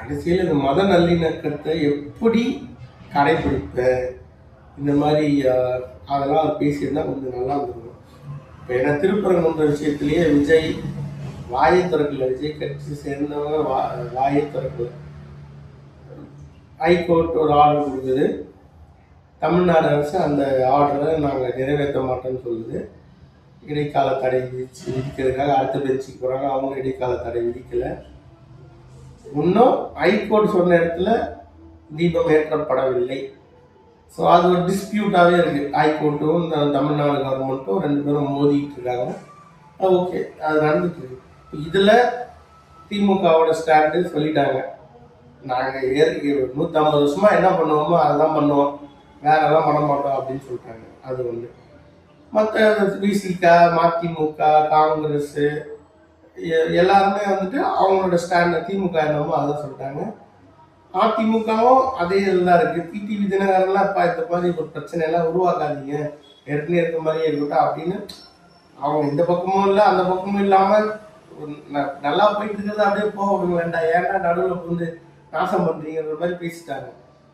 கடைசியில் இந்த மத நல்லிணக்கத்தை எப்படி கடைபிடிப்ப இந்த மாதிரி அதெல்லாம் அவர் பேசியிருந்தா கொஞ்சம் நல்லா இருந்திருக்கும். இப்போ ஏன்னா திருப்பரங்குன்ற விஷயத்திலேயே விஜய் வாயை திறக்கல, விஜய் கட்சி சேர்ந்தவங்க வாயை திறக்கல. ஹைகோர்ட் ஒரு ஆர்டர் கொடுக்குது, தமிழ்நாடு அரசு அந்த ஆர்டரை நாங்கள் நிறைவேற்ற மாட்டோம்னு சொல்லுது. இடைக்கால தடை விதிக்கிறதுக்காக அடுத்த பெஞ்சுக்கு போகிறாங்க, அவங்க இடைக்கால தடை விதிக்கலை. இன்னும் ஹைகோர்ட் சொன்ன இடத்துல தீபம் ஏற்றப்படவில்லை. ஸோ அது ஒரு டிஸ்பியூட்டாகவே இருக்குது. ஹைகோர்ட்டும் தமிழ்நாடு கவர்மெண்ட்டும் ரெண்டு பேரும் மோதிட்டு இருக்காங்க. ஓகே, அது நடந்துட்டு இருக்கு. இதில் திமுகவோட ஸ்டாண்டு சொல்லிட்டாங்க, நாங்கள் 150 வருஷமாக என்ன பண்ணுவோமோ அதெல்லாம் பண்ணுவோம், வேறெல்லாம் பண்ண மாட்டோம் அப்படின்னு சொல்லிட்டாங்க. அது ஒன்று. மற்ற விசிக, மதிமுக, காங்கிரஸ் எல்லாருமே வந்துட்டு அவங்களோட ஸ்டாண்டை திமுக என்னமோ அதான் சொல்லிட்டாங்க. அதிமுகவும் அதே இதில் தான் இருக்குது. டிடிவி தினகரன்லாம் இப்போ இந்த மாதிரி ஒரு பிரச்சனையெல்லாம் உருவாக்காதீங்க, ஏற்கனவே இருக்க மாதிரியே இருக்கட்டும் அப்படின்னு அவங்க இந்த பக்கமும் இல்லை அந்த பக்கமும் இல்லாமல் நல்லா போயிட்டு இருக்கிறது அப்படியே போக விடுங்க, வேண்டாம், ஏன்டா நடுவில் வந்து நாசம் பண்ணுறீங்கிற மாதிரி பேசிட்டாங்க.